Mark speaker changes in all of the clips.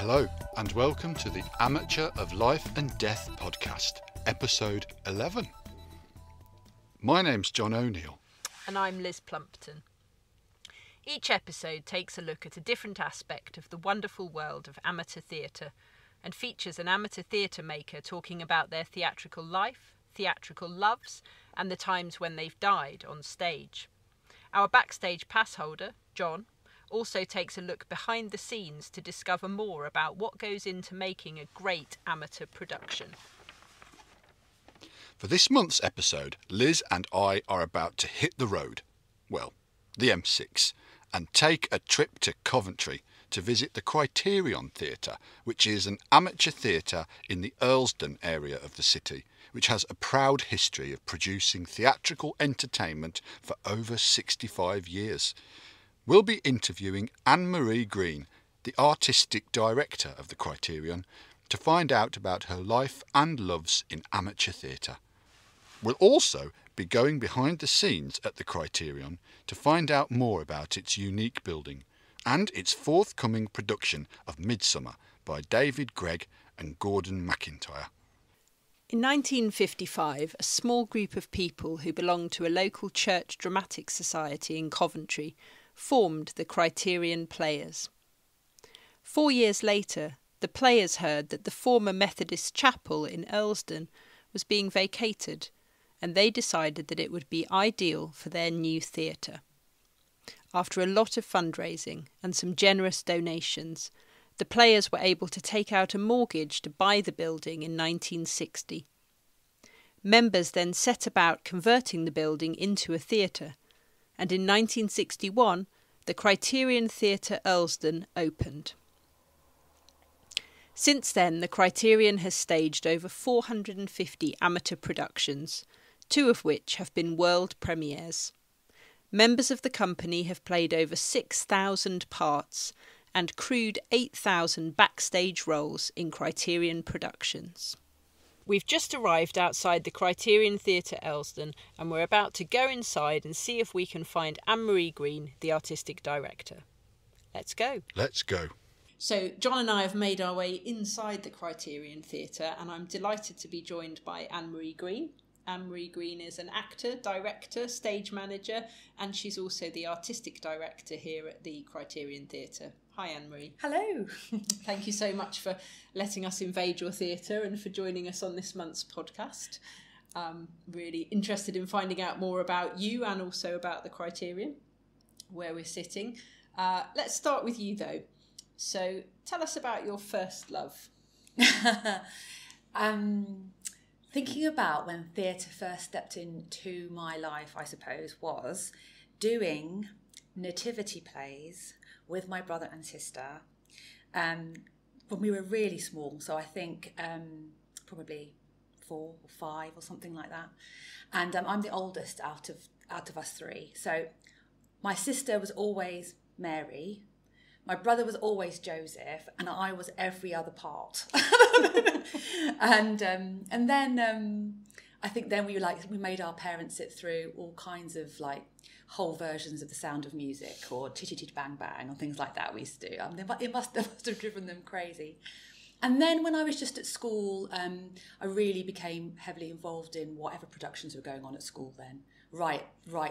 Speaker 1: Hello and welcome to the Amateur of Life and Death podcast, episode 11. My name's John O'Neill.
Speaker 2: And I'm Liz Plumpton. Each episode takes a look at a different aspect of the wonderful world of amateur theatre and features an amateur theatre maker talking about their theatrical life, theatrical loves, and the times when they've died on stage. Our backstage pass holder, John, also takes a look behind the scenes to discover more about what goes into making a great amateur production.
Speaker 1: For this month's episode, Liz and I are about to hit the road, well, the M6, and take a trip to Coventry to visit the Criterion Theatre, which is an amateur theatre in the Earlsdon area of the city, which has a proud history of producing theatrical entertainment for over 65 years. We'll be interviewing Anne-Marie Greene, the artistic director of the Criterion, to find out about her life and loves in amateur theatre. We'll also be going behind the scenes at the Criterion to find out more about its unique building and its forthcoming production of Midsummer by David Greig Gordon McIntyre.
Speaker 2: In 1955, a small group of people who belonged to a local church dramatic society in Coventry formed the Criterion Players. 4 years later, the Players heard that the former Methodist chapel in Earlsdon was being vacated, and they decided that it would be ideal for their new theatre. After a lot of fundraising and some generous donations, the Players were able to take out a mortgage to buy the building in 1960. Members then set about converting the building into a theatre, and in 1961 the Criterion Theatre Earlsdon opened. Since then, the Criterion has staged over 450 amateur productions, 2 of which have been world premieres. Members of the company have played over 6,000 parts and crewed 8,000 backstage roles in Criterion productions. We've just arrived outside the Criterion Theatre Earlsdon, and we're about to go inside and see if we can find Anne-Marie Greene, the artistic director. Let's go.
Speaker 1: Let's go.
Speaker 2: So John and I have made our way inside the Criterion Theatre, and I'm delighted to be joined by Anne-Marie Greene. Anne-Marie Greene is an actor, director, stage manager, and she's also the artistic director here at the Criterion Theatre. Hi, Anne-Marie.
Speaker 3: Hello.
Speaker 2: Thank you so much for letting us invade your theatre and for joining us on this month's podcast. Really interested in finding out more about you and also about the Criterion, where we're sitting. Let's start with you, though. So tell us about your first love.
Speaker 3: Thinking about when theatre first stepped into my life, I suppose, was doing nativity plays with my brother and sister when we were really small. So I think probably 4 or 5 or something like that. And I'm the oldest out of us 3. So my sister was always Mary. My brother was always Joseph, and I was every other part. and then I think then we made our parents sit through all kinds of whole versions of The Sound of Music or Chitty Chitty Bang Bang or things like that we used to do. It must have driven them crazy. And then when I was just at school, I really became heavily involved in whatever productions were going on at school then. Right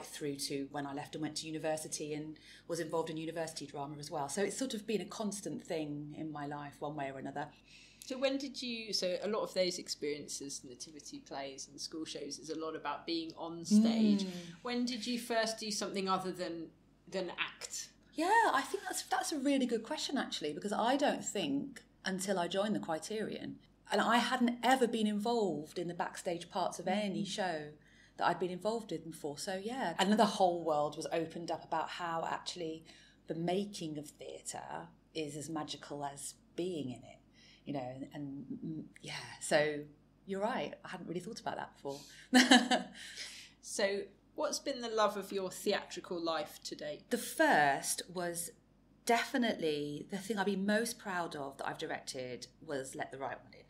Speaker 3: through to when I left and went to university and was involved in university drama as well. So it's sort of been a constant thing in my life, one way or another.
Speaker 2: So a lot of those experiences, nativity plays and school shows, is a lot about being on stage. When did you first do something other than act?
Speaker 3: Yeah, I think that's a really good question, actually, because I don't think until I joined the Criterion, and I hadn't ever been involved in the backstage parts of any show that I'd been involved in before. So yeah, and then the whole world was opened up about how actually the making of theatre is as magical as being in it, you know, and yeah, so you're right, I hadn't really thought about that before.
Speaker 2: So what's been the love of your theatrical life to date?
Speaker 3: The first was definitely the thing I'd be most proud of that I've directed was Let the Right One In.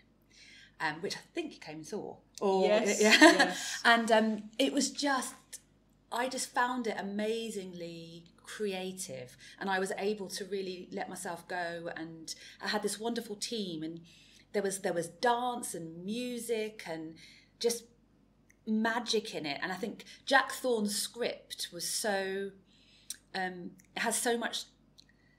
Speaker 3: Which I think you came and saw.
Speaker 2: Yes.
Speaker 3: And it was I just found it amazingly creative, and I was able to really let myself go, and I had this wonderful team, and there was dance and music and just magic in it. And I think Jack Thorne's script was so has so much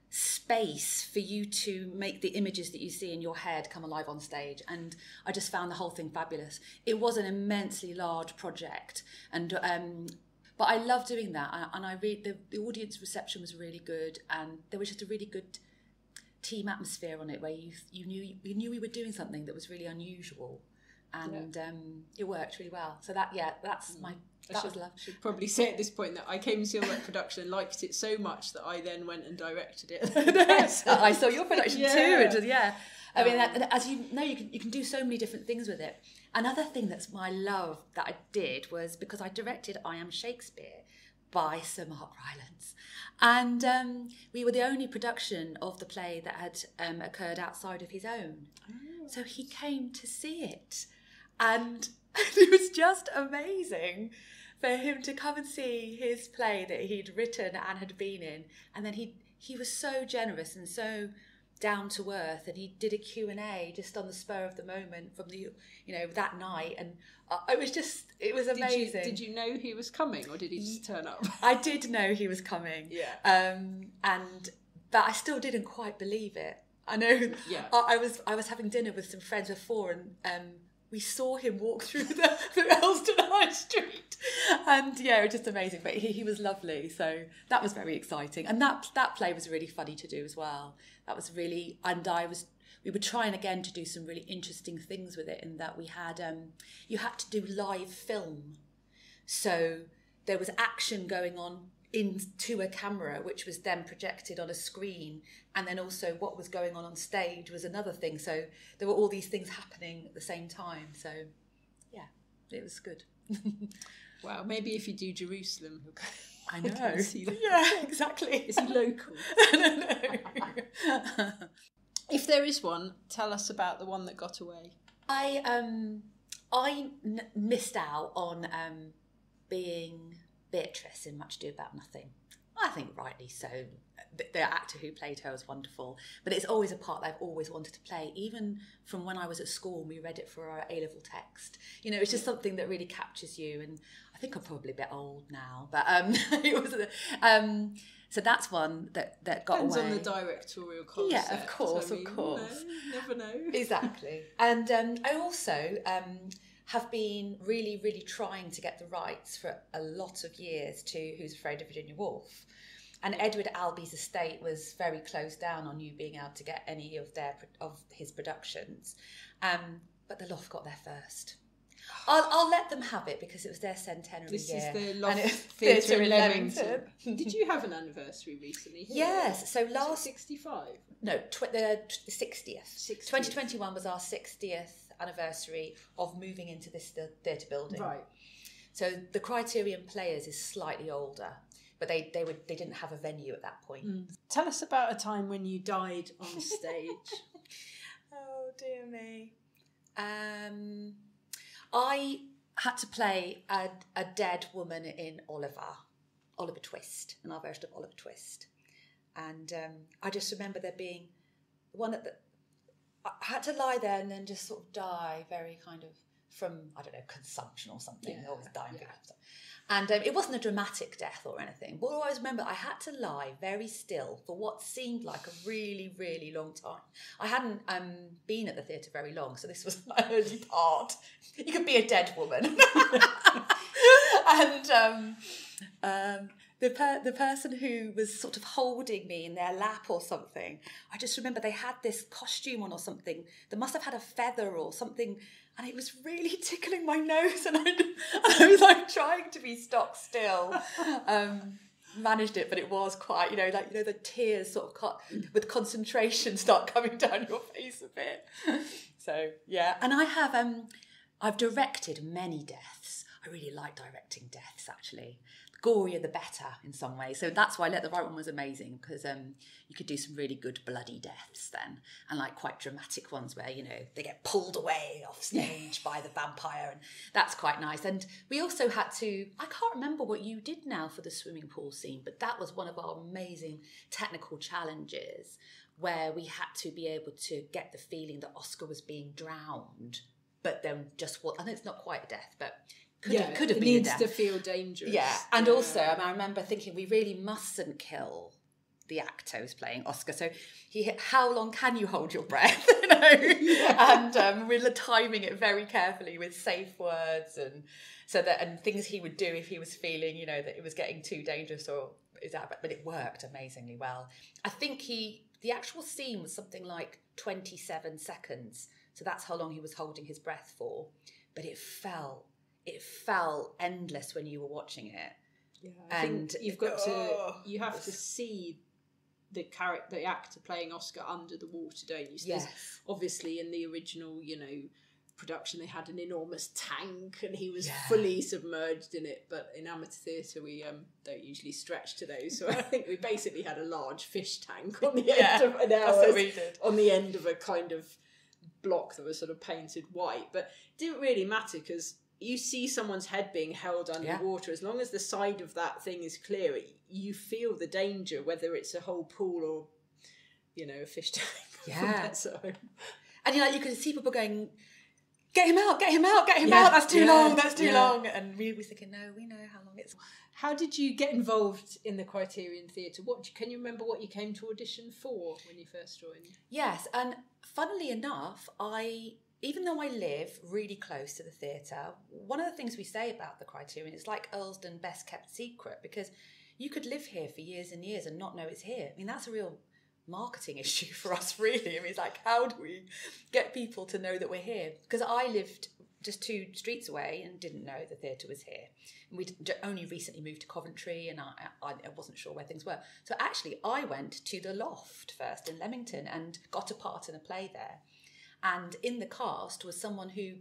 Speaker 3: space for you to make the images that you see in your head come alive on stage, and I just found the whole thing fabulous. It was an immensely large project, and but I love doing that, and I read the audience reception was really good, and there was just a really good team atmosphere on it, where you knew we were doing something that was really unusual, and it worked really well. So that's my. That was love.
Speaker 2: I should probably say at this point that I came to see that production and liked it so much that I then went and directed it.
Speaker 3: I saw your production too. I mean, as you know, you can do so many different things with it. Another thing that's my love that I did was because I directed I Am Shakespeare by Sir Mark Rylance. And we were the only production of the play that had occurred outside of his own. Oh. So he came to see it. And it was just amazing for him to come and see his play that he'd written and had been in. And then he was so generous and so down to earth, and he did a Q&A just on the spur of the moment from that night, and it was amazing.
Speaker 2: Did you know he was coming, or did he just turn up?
Speaker 3: I did know he was coming, but I still didn't quite believe it. I know. Yeah. I was having dinner with some friends before, and we saw him walk through the Earlsdon High Street, and it was just amazing. But he was lovely, so that was very exciting. And that play was really funny to do as well. That was really, and we were trying again to do some really interesting things with it, in that we had you had to do live film, so there was action going on into a camera, which was then projected on a screen, and then also what was going on stage was another thing. So there were all these things happening at the same time. So it was good.
Speaker 2: Wow, maybe if you do Jerusalem,
Speaker 3: I know. Yeah, exactly.
Speaker 2: Is he local?
Speaker 3: No.
Speaker 2: If there is one, tell us about the one that got away. I
Speaker 3: missed out on being Beatrice in Much Ado About Nothing. I think rightly so. The actor who played her was wonderful, but it's always a part that I've always wanted to play, even from when I was at school and we read it for our A-level text. It's just something that really captures you, and I think I'm probably a bit old now, but it was so that's one that got
Speaker 2: Depends
Speaker 3: away.
Speaker 2: On the directorial concept.
Speaker 3: Yeah, of course.
Speaker 2: Never know.
Speaker 3: Exactly. And I also have been really, really trying to get the rights for a lot of years to Who's Afraid of Virginia Woolf. And Edward Albee's estate was very closed down on you being able to get any of his productions. But the Loft got there first. I'll let them have it because it was their centenary
Speaker 2: This
Speaker 3: year.
Speaker 2: Is the Loft Theatre in Leamington. Did you have an anniversary recently?
Speaker 3: Yes. So
Speaker 2: 65?
Speaker 3: No, the 60th. 2021 was our 60th anniversary of moving into this theatre building.
Speaker 2: Right.
Speaker 3: So the Criterion Players is slightly older, but they didn't have a venue at that point.
Speaker 2: Tell us about a time when you died on stage.
Speaker 3: Oh dear me. I had to play a dead woman in Oliver Twist, in our version of Oliver Twist, and I just remember there being one that I had to lie there and then just sort of die very kind of from, I don't know, consumption or something. I was dying. Yeah. And it wasn't a dramatic death or anything, but I always remember I had to lie very still for what seemed like a really, really long time. I hadn't been at the theatre very long, so this was my early part. You could be a dead woman. And the person who was sort of holding me in their lap or something, I just remember they had this costume on or something. They must have had a feather or something, and it was really tickling my nose, and I was like trying to be stock still. Managed it, but it was quite, the tears sort of with concentration start coming down your face a bit. So yeah, and I have I've directed many deaths. I really like directing deaths, actually. The gorier the better in some ways. So that's why Let the Right One was amazing, because you could do some really good bloody deaths then, and like quite dramatic ones where, you know, they get pulled away off stage by the vampire, and that's quite nice. And we also had to, I can't remember what you did now for the swimming pool scene, but that was one of our amazing technical challenges, where we had to be able to get the feeling that Oscar was being drowned, but then just what, I know it's not quite a death, but could have been a death. It
Speaker 2: needs to feel dangerous.
Speaker 3: Yeah, and also, I remember thinking we really mustn't kill the actor who's playing Oscar. So how long can you hold your breath? You know, and we're timing it very carefully with safe words, and so that, and things he would do if he was feeling, you know, that it was getting too dangerous, or is that? But it worked amazingly well. I think the actual scene was something like 27 seconds. So that's how long he was holding his breath for. But it felt endless when you were watching it.
Speaker 2: Yeah, I think you have to see the actor playing Oscar under the water, don't you? So
Speaker 3: yes.
Speaker 2: Obviously in the original, you know, production, they had an enormous tank and he was fully submerged in it, but in amateur theatre we don't usually stretch to those, so I think we basically had a large fish tank on the end of an hour,
Speaker 3: that's what we did.
Speaker 2: On the end of a kind of block that was sort of painted white, but it didn't really matter because you see someone's head being held underwater. As long as the side of that thing is clear, you feel the danger, whether it's a whole pool or, you know, a fish tank.
Speaker 3: And you could see people going, get him out, that's too long. And we were thinking, no, we know how long it's.
Speaker 2: How did you get involved in the Criterion Theatre? Can you remember what you came to audition for when you first joined?
Speaker 3: Yes, and funnily enough, even though I live really close to the theatre, one of the things we say about the Criterion is like Earlsdon, best kept secret, because you could live here for years and years and not know it's here. I mean, that's a real marketing issue for us, really. I mean, it's like, how do we get people to know that we're here? Because I lived just 2 streets away and didn't know the theatre was here. And we'd only recently moved to Coventry, and I wasn't sure where things were. So actually, I went to the Loft first in Leamington and got a part in a play there. And in the cast was someone who,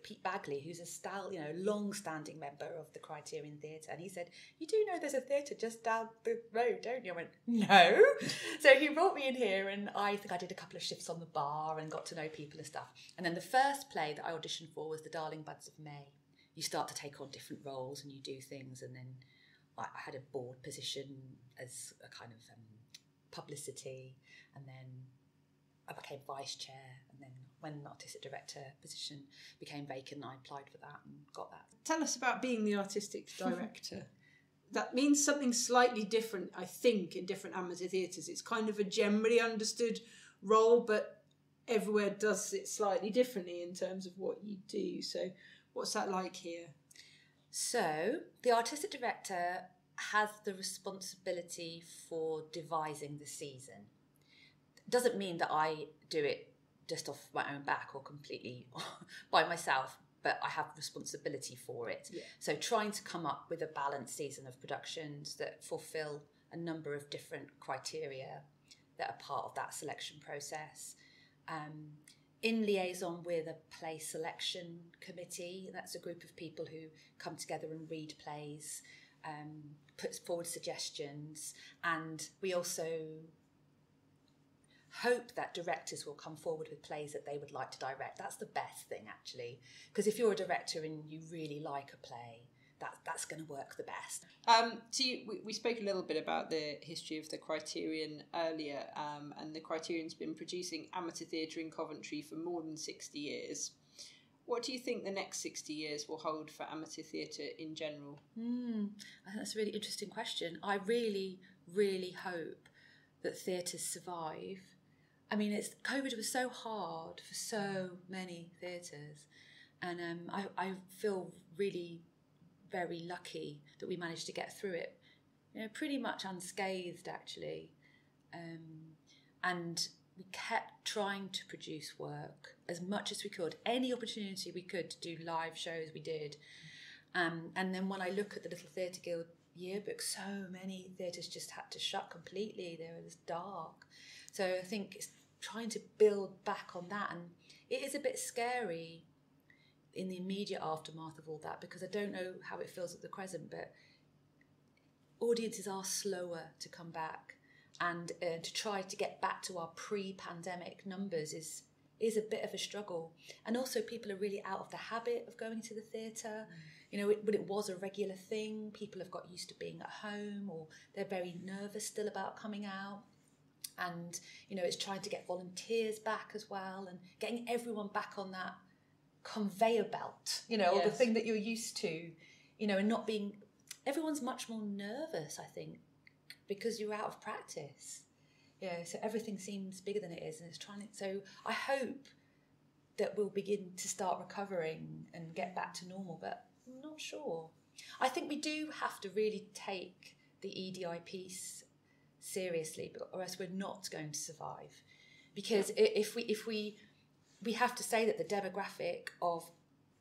Speaker 3: Pete Bagley, who's a long-standing member of the Criterion Theatre, and he said, "You do know there's a theatre just down the road, don't you?" I went, "No." So he brought me in here, and I think I did a couple of shifts on the bar and got to know people and stuff. And then the first play that I auditioned for was The Darling Buds of May. You start to take on different roles and you do things, and then I had a board position as a kind of publicity, and then I became vice chair, and then when an artistic director position became vacant, I applied for that and got that.
Speaker 2: Tell us about being the artistic director. That means something slightly different, I think, in different amateur theatres. It's kind of a generally understood role, but everywhere does it slightly differently in terms of what you do. So what's that like here?
Speaker 3: So the artistic director has the responsibility for devising the season. Doesn't mean that I do it just off my own back or completely by myself, but I have responsibility for it. Yeah. So trying to come up with a balanced season of productions that fulfill a number of different criteria that are part of that selection process. In liaison with a play selection committee, that's a group of people who come together and read plays, puts forward suggestions, and we also hope that directors will come forward with plays that they would like to direct. That's the best thing, actually, because if you're a director and you really like a play, that's going to work the best.
Speaker 2: So we spoke a little bit about the history of the Criterion earlier, and the Criterion's been producing amateur theatre in Coventry for more than 60 years. What do you think the next 60 years will hold for amateur theatre in general?
Speaker 3: I think that's a really interesting question. I really, really hope that theatres survive. I mean, COVID was so hard for so many theatres, and I feel really very lucky that we managed to get through it, pretty much unscathed, actually. And we kept trying to produce work as much as we could. Any opportunity we could to do live shows, we did. And then when I look at the Little Theatre Guild yearbook, so many theatres just had to shut completely. They were just dark. So I think it's trying to build back on that, and it is a bit scary. in the immediate aftermath of all that, because I don't know how it feels at the Crescent, but audiences are slower to come back, and to try to get back to our pre-pandemic numbers is a bit of a struggle. And also people are really out of the habit of going to the theatre. You know, when it was a regular thing, people have got used to being at home, or they're very nervous still about coming out. And, you know, it's trying to get volunteers back as well, and getting everyone back on that conveyor belt, you know, the thing that you're used to, you know, and not being, everyone's much more nervous, I think, because you're out of practice. Yeah, so everything seems bigger than it is, and it's trying to, so I hope that we'll begin to start recovering and get back to normal, but I'm not sure. I think we do have to really take the EDI piece seriously, or else we're not going to survive. Because if we have to say that the demographic of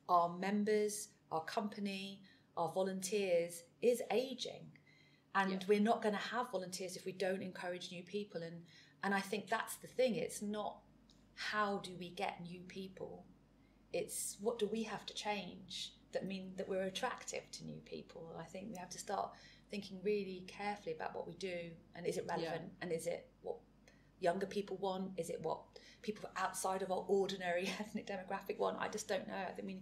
Speaker 3: our members, our company, our volunteers is ageing. And we're not going to have volunteers if we don't encourage new people. And I think that's the thing. It's not how do we get new people. It's what do we have to change that mean that we're attractive to new people. I think we have to start thinking really carefully about what we do, and is it relevant, and is it what younger people want? Is it what people outside of our ordinary ethnic demographic want? I just don't know. I think we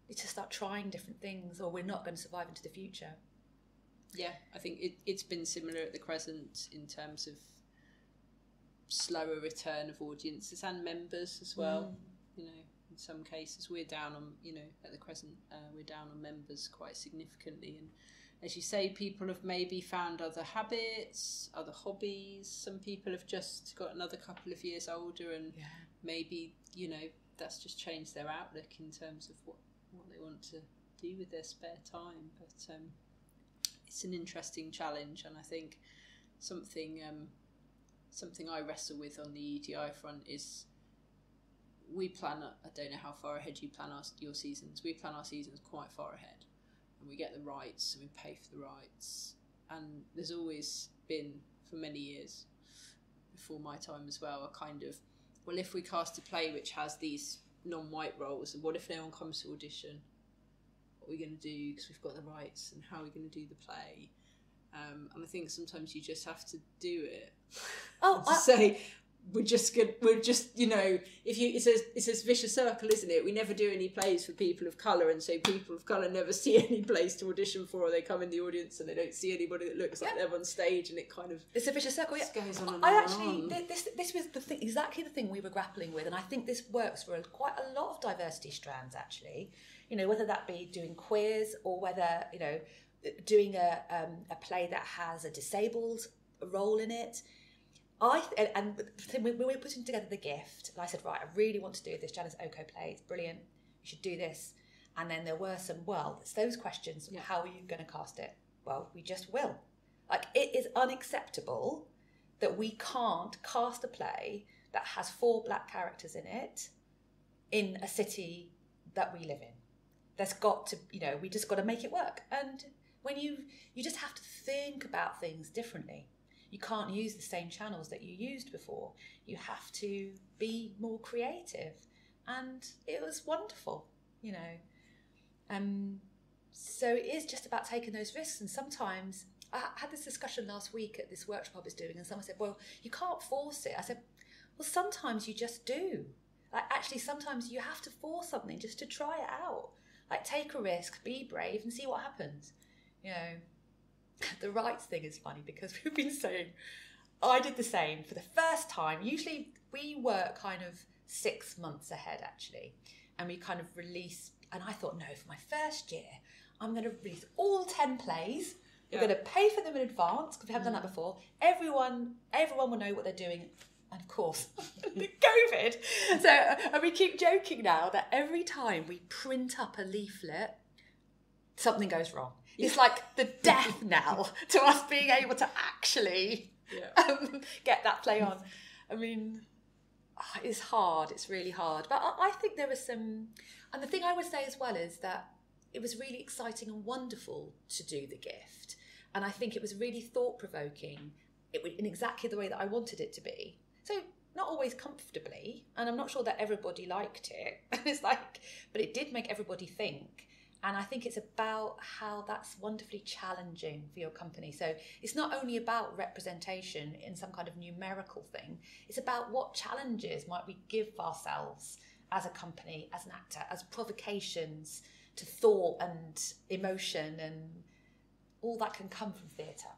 Speaker 3: need to start trying different things, or we're not going to survive into the future.
Speaker 2: Yeah, I think it's been similar at the Crescent in terms of slower return of audiences and members as well. You know, in some cases we're down on, you know, at the Crescent, we're down on members quite significantly. And as you say, people have maybe found other habits, other hobbies. Some people have just got another couple of years older, and maybe, you know, that's just changed their outlook in terms of what they want to do with their spare time. But it's an interesting challenge, and I think something I wrestle with on the EDI front is we plan, I don't know how far ahead you plan your seasons, we plan our seasons quite far ahead, and we get the rights and we pay for the rights, and there's always been, for many years before my time as well, a kind of, well, if we cast a play which has these non-white roles, and what if no one comes to audition? What are we going to do, because we've got the rights, and how are we going to do the play? And I think sometimes you just have to do it. Say we're just you know, it's a vicious circle, isn't it? We never do any plays for people of colour, and so people of colour never see any plays to audition for, or they come in the audience and they don't see anybody that looks like them on stage, and it kind of,
Speaker 3: it's a vicious circle.
Speaker 2: Goes on and
Speaker 3: I
Speaker 2: on
Speaker 3: actually
Speaker 2: and on.
Speaker 3: This was the thing, exactly the thing we were grappling with, and I think this works for quite a lot of diversity strands actually. You know, whether that be doing queers, or whether, you know, doing a play that has a disabled role in it. And we were putting together The Gift, and I said, right, I really want to do this Janice Oko play. It's brilliant. You should do this. And then there were some, it's those questions. Yeah. How are you going to cast it? Well, we just will. Like, it is unacceptable that we can't cast a play that has 4 black characters in it in a city that we live in. There's got to, you know, we just got to make it work. And when you just have to think about things differently. You can't use the same channels that you used before. You have to be more creative. And it was wonderful, you know. So it is just about taking those risks. And sometimes, I had this discussion last week at this workshop I was doing, and someone said, well, you can't force it. I said, well, sometimes you just do. Like, actually, sometimes you have to force something just to try it out. Like, take a risk, be brave, and see what happens. You know, the rights thing is funny, because we've been saying, I did the same for the first time. Usually we work kind of 6 months ahead, actually, and we kind of release, and I thought, no, for my first year, I'm going to release all 10 plays. We're going to pay for them in advance, because we haven't done that before. Everyone will know what they're doing. And of course, COVID. So, and we keep joking now that every time we print up a leaflet, something goes wrong. It's like the death knell to us being able to actually get that play on. I mean, it's hard. It's really hard. But I think there was some... And the thing I would say as well is that it was really exciting and wonderful to do The Gift. And I think it was really thought-provoking in exactly the way that I wanted it to be. So not always comfortably, and I'm not sure that everybody liked it. It's like, but it did make everybody think. And I think it's about how that's wonderfully challenging for your company. So it's not only about representation in some kind of numerical thing, it's about what challenges might we give ourselves as a company, as an actor, as provocations to thought and emotion, and all that can come from theatre.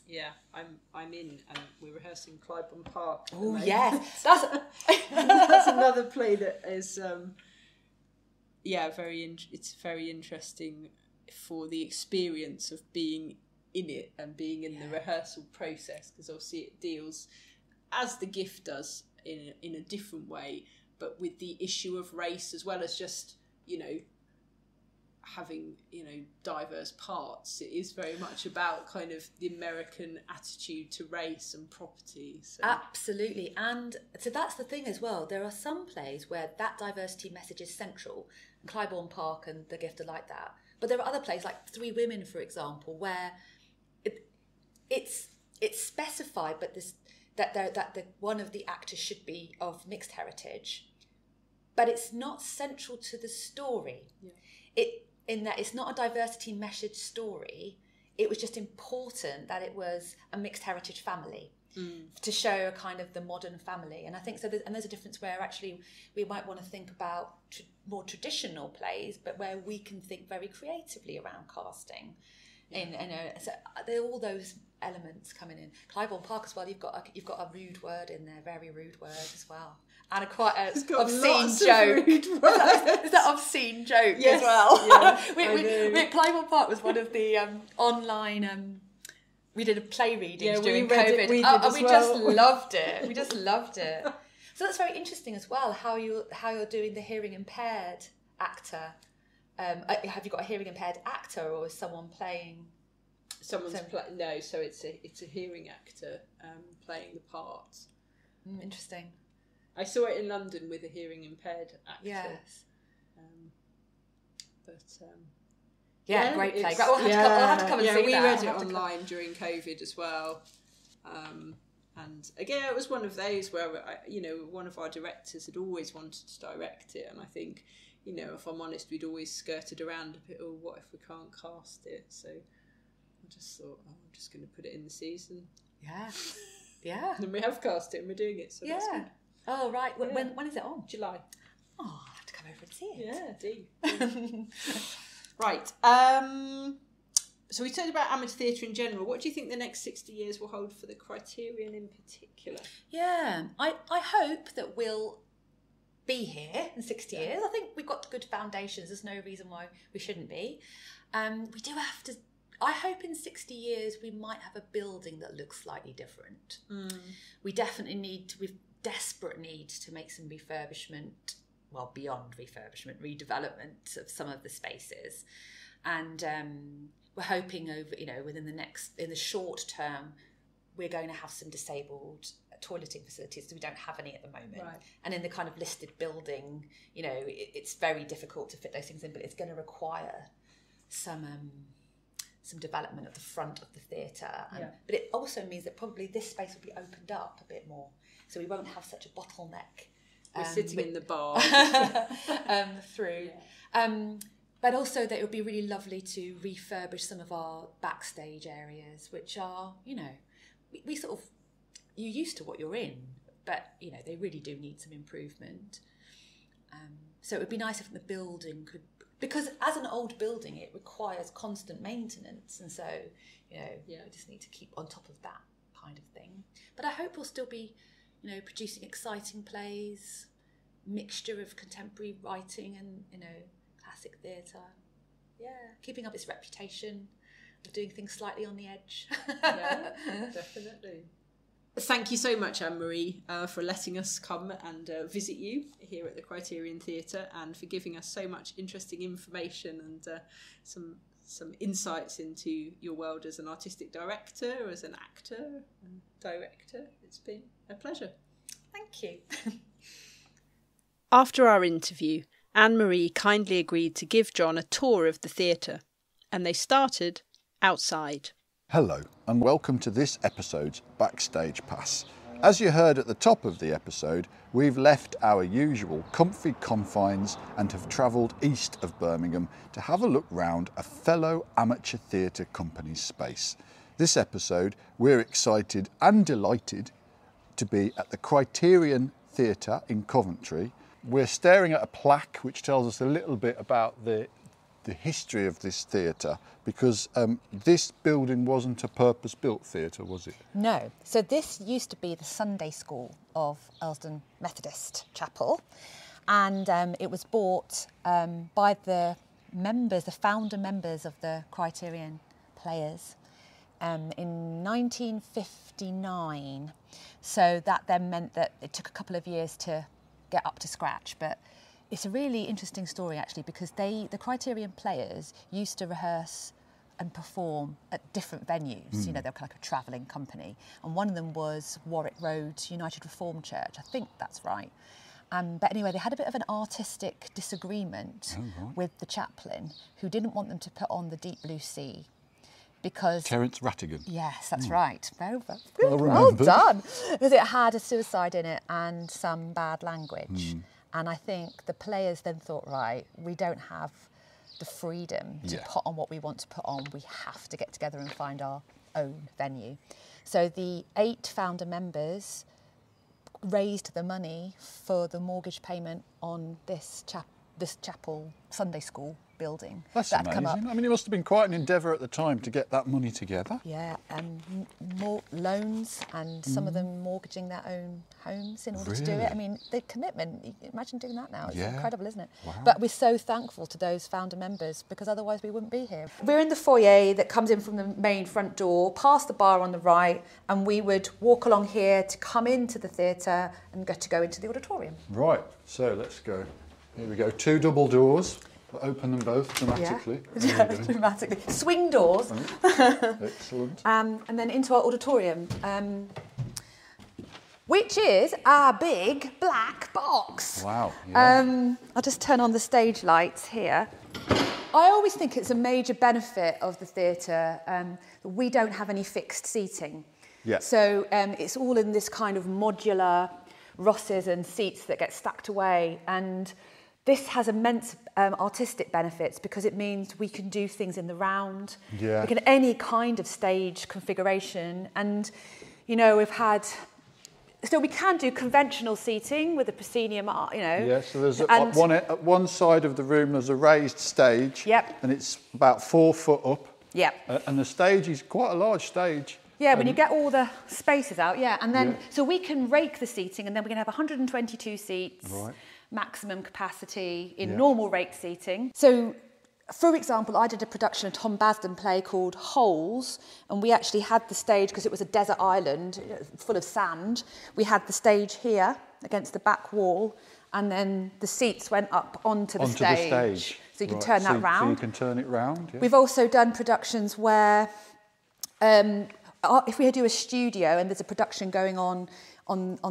Speaker 2: Yeah, I'm in, and we're rehearsing Clybourne Park.
Speaker 3: Oh yes,
Speaker 2: that's another play that is it's very interesting for the experience of being in it and being in the rehearsal process, because obviously it deals, as The Gift does, in a different way, but with the issue of race, as well as just, you know, having, you know, diverse parts. It is very much about kind of the American attitude to race and property. So.
Speaker 3: Absolutely. And so that's the thing as well. There are some plays where that diversity message is central, and Clybourne Park and The Gift are like that. But there are other plays, like Three Women, for example, where it's specified, but that one of the actors should be of mixed heritage, but it's not central to the story. Yeah. In that it's not a diversity message story. It was just important that it was a mixed heritage family to show a kind of the modern family. And I think so. There's a difference where actually we might want to think about more traditional plays, but where we can think very creatively around casting. So there are all those elements coming in. Clybourne Park as well. You've got a rude word in there, very rude word as well, and quite an obscene joke. Is that obscene joke as well? Yeah, Clybourne Park was one of the online. We did a play readings during COVID. We just loved it. We just loved it. So that's very interesting as well. How you're doing the hearing impaired actor. Have you got a hearing impaired actor, or is someone playing?
Speaker 2: No. So it's a hearing actor playing the part.
Speaker 3: Interesting.
Speaker 2: I saw it in London with a hearing impaired actor.
Speaker 3: Yes.
Speaker 2: Great
Speaker 3: play. I'll have to come and see that.
Speaker 2: We read it online during COVID as well. And again, it was one of those where, one of our directors had always wanted to direct it. And I think, if I'm honest, we'd always skirted around a bit, what if we can't cast it? So I just thought, I'm just going to put it in the season.
Speaker 3: Yeah. Yeah.
Speaker 2: And we have cast it and we're doing it, so that's good.
Speaker 3: Oh, right. When is it on?
Speaker 2: July.
Speaker 3: Oh, I'll have to come over and see it.
Speaker 2: Yeah, do. Right. So we talked about amateur theatre in general. What do you think the next 60 years will hold for the Criterion in particular?
Speaker 3: Yeah, I hope that we'll be here in 60 years. I think we've got good foundations. There's no reason why we shouldn't be. We do have to... I hope in 60 years we might have a building that looks slightly different. We definitely we've desperate need to make some refurbishment, well, beyond refurbishment, redevelopment of some of the spaces. And we're hoping in the short term, we're going to have some disabled toileting facilities. We don't have any at the moment. Right. And in the kind of listed building, it's very difficult to fit those things in, but it's going to require some development at the front of the theatre. But it also means that probably this space will be opened up a bit more, so we won't have such a bottleneck.
Speaker 2: We're sitting in the bar.
Speaker 3: Through. Yeah. But also that it would be really lovely to refurbish some of our backstage areas, which are, we sort of, you're used to what you're in, but, they really do need some improvement. So it would be nice if the building could, because as an old building, it requires constant maintenance. And so, we just need to keep on top of that kind of thing. But I hope we'll still be, producing exciting plays, mixture of contemporary writing and, classic theatre. Yeah, keeping up its reputation of doing things slightly on the edge.
Speaker 2: Yeah, definitely. Thank you so much, Anne-Marie, for letting us come and visit you here at the Criterion Theatre, and for giving us so much interesting information and some insights into your world as an artistic director, as an actor and director. It's been a pleasure.
Speaker 3: Thank you.
Speaker 2: After our interview, Anne-Marie kindly agreed to give John a tour of the theatre, and they started outside.
Speaker 1: Hello and welcome to this episode's Backstage Pass. As you heard at the top of the episode, we've left our usual comfy confines and have travelled east of Birmingham to have a look round a fellow amateur theatre company's space. This episode, we're excited and delighted to be at the Criterion Theatre in Coventry. We're staring at a plaque which tells us a little bit about the history of this theatre, because this building wasn't a purpose-built theatre, was it?
Speaker 3: No. So this used to be the Sunday school of Earlsdon Methodist Chapel, and it was bought by the founder members of the Criterion Players in 1959. So that then meant that it took a couple of years to get up to scratch, but it's a really interesting story actually, because the Criterion Players used to rehearse and perform at different venues. You know, they're kind of like a travelling company, and one of them was Warwick Road United Reformed Church. I think that's right. But anyway, they had a bit of an artistic disagreement with the chaplain, who didn't want them to put on the Deep Blue Sea. Because
Speaker 1: Terence Rattigan.
Speaker 3: Yes, that's right. Very
Speaker 1: well
Speaker 3: done. Because it had a suicide in it and some bad language. And I think the players then thought, right, we don't have the freedom to put on what we want to put on. We have to get together and find our own venue. So the 8 founder members raised the money for the mortgage payment on this chapel Sunday school building.
Speaker 1: That's
Speaker 3: that
Speaker 1: amazing.
Speaker 3: Had come up.
Speaker 1: I mean, it must have been quite an endeavour at the time to get that money together.
Speaker 3: Yeah, and more loans, and some of them mortgaging their own homes in order to do it. I mean, the commitment, imagine doing that now. It's incredible, isn't it?
Speaker 1: Wow.
Speaker 3: But we're so thankful to those founder members, because otherwise we wouldn't be here. We're in the foyer that comes in from the main front door, past the bar on the right, and we would walk along here to come into the theatre and get to go into the auditorium.
Speaker 1: Right, so let's go. Here we go, 2 double doors. We'll open them both dramatically.
Speaker 3: Yeah, dramatically. Swing doors.
Speaker 1: Excellent.
Speaker 3: And then into our auditorium, which is our big black box.
Speaker 1: Wow. Yeah.
Speaker 3: I'll just turn on the stage lights here. I always think it's a major benefit of the theatre that we don't have any fixed seating.
Speaker 1: Yeah.
Speaker 3: So it's all in this kind of modular rosses and seats that get stacked away, and this has immense artistic benefits, because it means we can do things in the round.
Speaker 1: Yeah.
Speaker 3: We can any kind of stage configuration, and you know so we can do conventional seating with the proscenium, you know.
Speaker 1: Yeah, so there's at one side of the room there's a raised stage.
Speaker 3: Yep.
Speaker 1: And it's about 4 foot up.
Speaker 3: Yep.
Speaker 1: And the stage is quite a large stage.
Speaker 3: Yeah, when you get all the spaces out, and then so we can rake the seating, and then we can have 122 seats.
Speaker 1: Right.
Speaker 3: Maximum capacity in normal rake seating. So, for example, I did a production of Tom Basden play called Holes, and we actually had the stage, because it was a desert island full of sand, we had the stage here against the back wall, and then the seats went up onto the stage. So you can turn that round.
Speaker 1: So you can turn it round, yeah.
Speaker 3: We've also done productions where if we do a studio and there's a production going on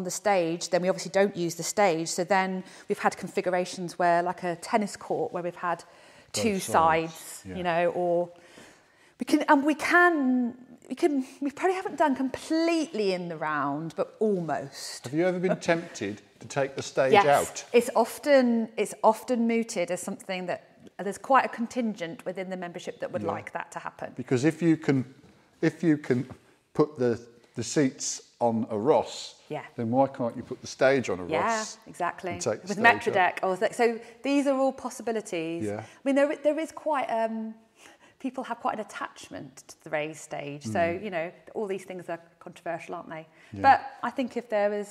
Speaker 3: the stage, then we obviously don't use the stage. So then we've had configurations where, like a tennis court, where we've had 2 sides, you know, or we probably haven't done completely in the round, but almost.
Speaker 1: Have you ever been tempted to take the stage out?
Speaker 3: It's often mooted as something that there's quite a contingent within the membership that would like that to happen.
Speaker 1: Because if you can put the seats on a Ross, then why can't you put the stage on a Ross?
Speaker 3: Yeah, exactly.
Speaker 1: With
Speaker 3: Metrodeck. So these are all possibilities.
Speaker 1: Yeah.
Speaker 3: I mean, there is quite... people have quite an attachment to the raised stage. So, you know, all these things are controversial, aren't they? Yeah. But I think the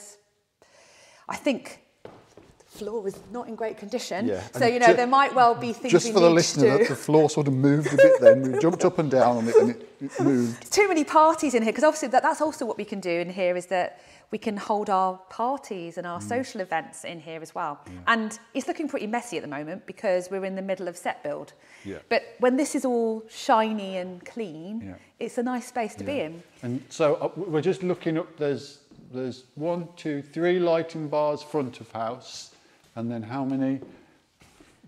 Speaker 3: floor was not in great condition. Yeah. So, you know, there might well be things
Speaker 1: just
Speaker 3: we
Speaker 1: for the
Speaker 3: need
Speaker 1: listener,
Speaker 3: to do.
Speaker 1: the floor sort of moved a bit then. We jumped up and down on it and it moved.
Speaker 3: Too many parties in here, because obviously that's also what we can do in here, is that we can hold our parties and our social events in here as well. Yeah. And it's looking pretty messy at the moment because we're in the middle of set build. Yeah. But when this is all shiny and clean, it's a nice space to be in.
Speaker 1: And so we're just looking up, there's 1, 2, 3 lighting bars front of house, and then how many?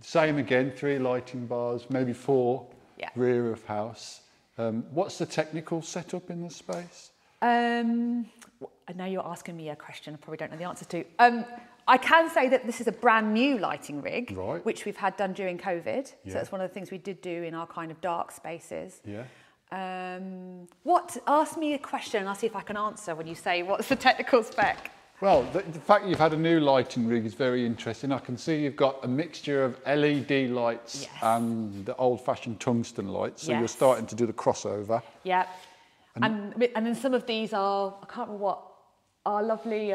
Speaker 1: Same again, 3 lighting bars, maybe 4 rear of house. What's the technical setup in the space?
Speaker 3: I know you're asking me a question I probably don't know the answer to. I can say that this is a brand new lighting rig,
Speaker 1: Right.
Speaker 3: which we've had done during COVID.
Speaker 1: Yeah.
Speaker 3: So that's one of the things we did do in our kind of dark spaces.
Speaker 1: Yeah.
Speaker 3: Ask me a question and I'll see if I can answer when you say what's the technical spec.
Speaker 1: Well, the fact you've had a new lighting rig is very interesting. I can see you've got a mixture of LED lights
Speaker 3: Yes.
Speaker 1: and the old-fashioned tungsten lights. So you're
Speaker 3: Yes.
Speaker 1: starting to do the crossover.
Speaker 3: Yeah. And then some of these are, I can't remember what, our lovely,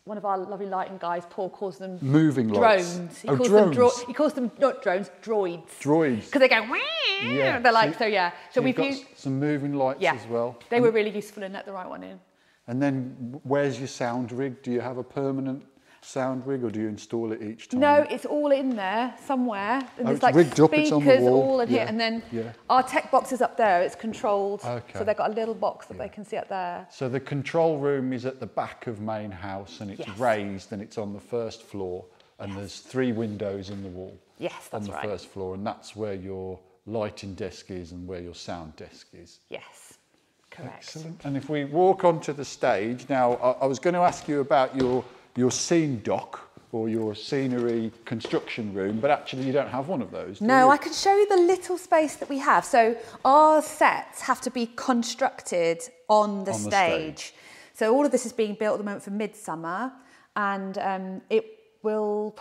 Speaker 3: one of our lovely lighting guys, Paul, calls them
Speaker 1: Moving lights.
Speaker 3: drones. He
Speaker 1: Oh,
Speaker 3: calls
Speaker 1: drones.
Speaker 3: them he calls them not drones, droids.
Speaker 1: Droids.
Speaker 3: Because they go, wah!
Speaker 1: Yeah.
Speaker 3: They're like,
Speaker 1: So
Speaker 3: so
Speaker 1: So
Speaker 3: we've
Speaker 1: you've got
Speaker 3: used,
Speaker 1: some moving lights
Speaker 3: yeah,
Speaker 1: as well.
Speaker 3: they were really useful and let the right one in.
Speaker 1: And then where's your sound rig? Do you have a permanent sound rig or do you install it each time?
Speaker 3: No, it's all in there somewhere. And there's
Speaker 1: it's
Speaker 3: like
Speaker 1: rigged up,
Speaker 3: speakers
Speaker 1: it's on the wall.
Speaker 3: all in here.
Speaker 1: Yeah,
Speaker 3: And then
Speaker 1: yeah.
Speaker 3: our tech box is up there. It's controlled.
Speaker 1: Okay.
Speaker 3: So they've got a little box that they can see up there.
Speaker 1: So the control room is at the back of main house and it's
Speaker 3: Yes.
Speaker 1: raised and it's on the first floor and there's 3 windows in the wall.
Speaker 3: Yes,
Speaker 1: on
Speaker 3: that's
Speaker 1: the
Speaker 3: right.
Speaker 1: first floor, and that's where your lighting desk is and where your sound desk is.
Speaker 3: Yes, correct.
Speaker 1: Excellent. And if we walk onto the stage, now I was going to ask you about your scene dock or your scenery construction room, but actually you don't have one of those, do
Speaker 3: No,
Speaker 1: you?
Speaker 3: I can show you the little space that we have. So our sets have to be constructed on the stage. So all of this is being built at the moment for Midsummer, and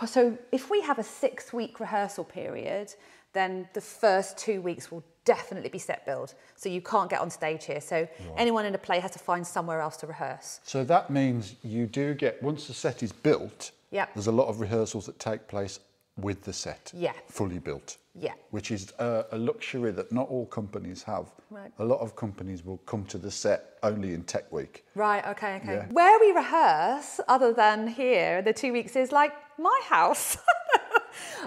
Speaker 3: so if we have a 6-week rehearsal period, then the first 2 weeks will definitely be set build. So you can't get on stage here. So anyone in a play has to find somewhere else to rehearse.
Speaker 1: So that means you do get, once the set is built,
Speaker 3: Yep.
Speaker 1: there's a lot of rehearsals that take place with the set,
Speaker 3: Yeah.
Speaker 1: fully built.
Speaker 3: Yeah.
Speaker 1: Which is a luxury that not all companies have.
Speaker 3: Right.
Speaker 1: A lot of companies will come to the set only in Tech Week.
Speaker 3: Right, okay.
Speaker 1: Yeah.
Speaker 3: Where we rehearse, other than here, the 2 weeks is like my house.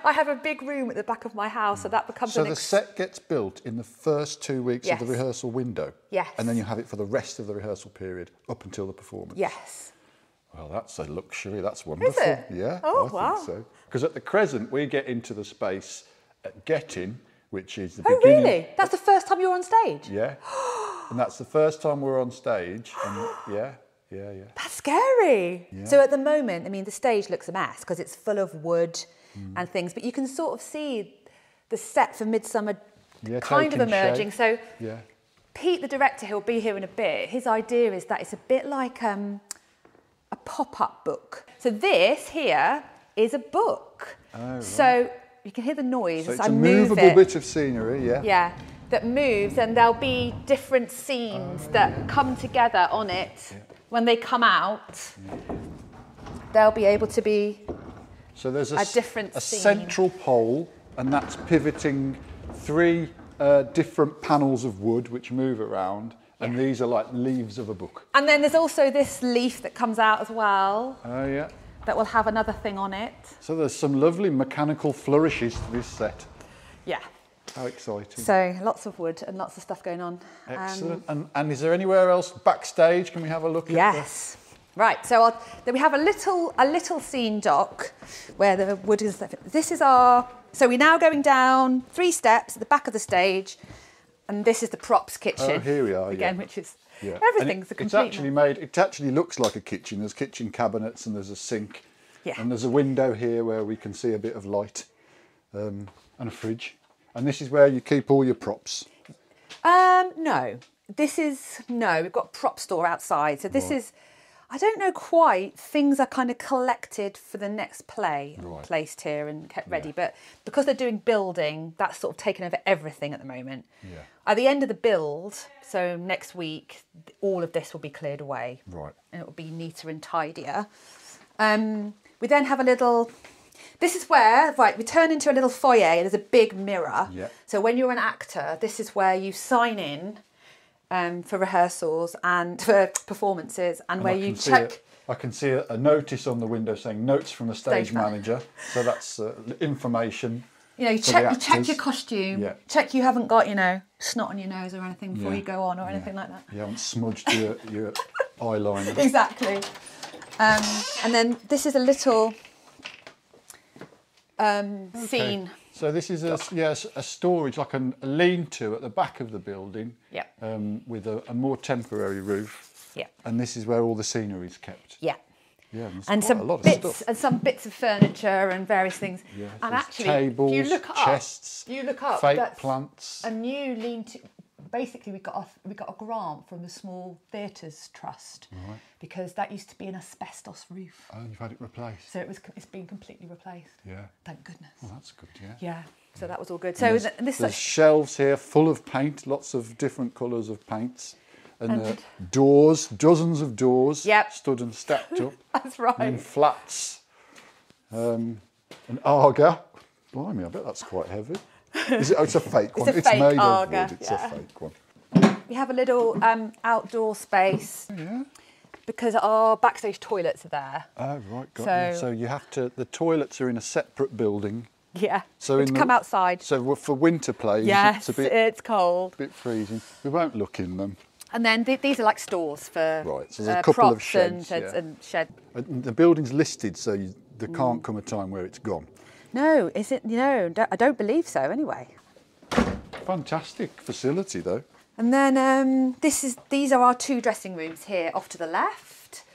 Speaker 3: I have a big room at the back of my house, so that becomes
Speaker 1: So the set gets built in the first 2 weeks of the
Speaker 3: Yes.
Speaker 1: rehearsal window?
Speaker 3: Yes.
Speaker 1: And then you have it for the rest of the rehearsal period up until the performance?
Speaker 3: Yes.
Speaker 1: Well, that's a luxury. That's wonderful.
Speaker 3: it?
Speaker 1: Yeah,
Speaker 3: Oh,
Speaker 1: I
Speaker 3: wow.
Speaker 1: think so. Because at the Crescent, we get into the space at Getting, which is the
Speaker 3: Oh,
Speaker 1: beginning.
Speaker 3: really? That's the first time you're on stage?
Speaker 1: Yeah. And that's the first time we're on stage. And yeah.
Speaker 3: That's scary.
Speaker 1: Yeah.
Speaker 3: So at the moment, I mean, the stage looks a mess because it's full of wood and things, but you can sort of see the set for Midsummer
Speaker 1: Yeah,
Speaker 3: kind of
Speaker 1: taking
Speaker 3: emerging.
Speaker 1: shape.
Speaker 3: So
Speaker 1: Yeah.
Speaker 3: Pete, the director, who'll be here in a bit, his idea is that it's a bit like a pop-up book. So this here is a book.
Speaker 1: Oh, right.
Speaker 3: So you can hear the noise
Speaker 1: So
Speaker 3: as
Speaker 1: it's
Speaker 3: I
Speaker 1: a
Speaker 3: move
Speaker 1: movable
Speaker 3: it.
Speaker 1: bit of scenery, yeah.
Speaker 3: Yeah, that moves, and there'll be different scenes that come together on it. When they come out, they'll be able to be
Speaker 1: So there's
Speaker 3: a different
Speaker 1: a
Speaker 3: scene.
Speaker 1: central pole, and that's pivoting 3 different panels of wood which move around, and these are like leaves of a book.
Speaker 3: And then there's also this leaf that comes out as well,
Speaker 1: Oh, yeah.
Speaker 3: that will have another thing on it.
Speaker 1: So there's some lovely mechanical flourishes to this set.
Speaker 3: Yeah.
Speaker 1: How exciting.
Speaker 3: So lots of wood and lots of stuff going on.
Speaker 1: Excellent. And is there anywhere else backstage? Can we have a look at
Speaker 3: Yes. Right, so then we have a little scene dock where the wood and stuff. This is so we're now going down 3 steps at the back of the stage, and this is the props kitchen.
Speaker 1: Oh, here we are,
Speaker 3: again,
Speaker 1: yeah.
Speaker 3: which is
Speaker 1: Yeah.
Speaker 3: everything's
Speaker 1: And
Speaker 3: a
Speaker 1: it's
Speaker 3: complete.
Speaker 1: actually made. It actually looks like a kitchen. There's kitchen cabinets and there's a sink.
Speaker 3: Yeah.
Speaker 1: And there's a window here where we can see a bit of light, and a fridge. And this is where you keep all your props.
Speaker 3: No, we've got a prop store outside. So this is, I don't know quite, things are kind of collected for the next play, placed here and kept ready. But because they're doing building, that's sort of taken over everything at the moment.
Speaker 1: Yeah.
Speaker 3: At the end of the build, so next week, all of this will be cleared away.
Speaker 1: Right.
Speaker 3: And it will be neater and tidier. We then have a little... This is where, we turn into a little foyer and there's a big mirror.
Speaker 1: Yeah.
Speaker 3: So when you're an actor, this is where you sign in for rehearsals and for performances and where you check...
Speaker 1: I can see a notice on the window saying notes from the stage manager. So that's information.
Speaker 3: You check your costume, check you haven't got, snot on your nose or anything before you go on or anything like that.
Speaker 1: You haven't smudged your eyeliner.
Speaker 3: Exactly. And then this is a little... scene.
Speaker 1: So this is a storage, like a lean-to at the back of the building.
Speaker 3: Yeah.
Speaker 1: With a more temporary roof.
Speaker 3: Yeah.
Speaker 1: And this is where all the scenery is kept.
Speaker 3: Yeah.
Speaker 1: Yeah,
Speaker 3: And
Speaker 1: quite a lot
Speaker 3: some
Speaker 1: of
Speaker 3: bits
Speaker 1: stuff.
Speaker 3: and some bits of furniture and various things.
Speaker 1: Yeah,
Speaker 3: and
Speaker 1: there's
Speaker 3: actually,
Speaker 1: tables,
Speaker 3: if you look up,
Speaker 1: chests, fake
Speaker 3: that's
Speaker 1: plants.
Speaker 3: a new lean-to. Basically, we got a grant from the Small Theatres Trust because that used to be an asbestos roof.
Speaker 1: Oh, you've had it replaced.
Speaker 3: So it's been completely replaced.
Speaker 1: Yeah.
Speaker 3: Thank goodness.
Speaker 1: Well, that's good. Yeah.
Speaker 3: Yeah. So that was all good. So
Speaker 1: there's shelves here full of paint, lots of different colours of paints. And doors, dozens of doors, stood and stacked up.
Speaker 3: That's right.
Speaker 1: And flats. An Arga. Blimey, I bet that's quite heavy. Is it? Oh, it's a fake one.
Speaker 3: It's a fake
Speaker 1: made
Speaker 3: Arga,
Speaker 1: of wood. It's a fake one.
Speaker 3: We have a little outdoor space.
Speaker 1: Yeah.
Speaker 3: Because our backstage toilets are there.
Speaker 1: Oh, right, got you. So you have to. The toilets are in a separate building.
Speaker 3: Yeah.
Speaker 1: So
Speaker 3: come outside.
Speaker 1: So for winter plays,
Speaker 3: yes,
Speaker 1: it's
Speaker 3: cold.
Speaker 1: A bit freezing. We won't look in them.
Speaker 3: And then these are like stores for
Speaker 1: so there's a couple of sheds
Speaker 3: and shed.
Speaker 1: The building's listed, so there can't come a time where it's gone.
Speaker 3: No, is it? No, I don't believe so. Anyway.
Speaker 1: Fantastic facility, though.
Speaker 3: And then these are our 2 dressing rooms here, off to the left.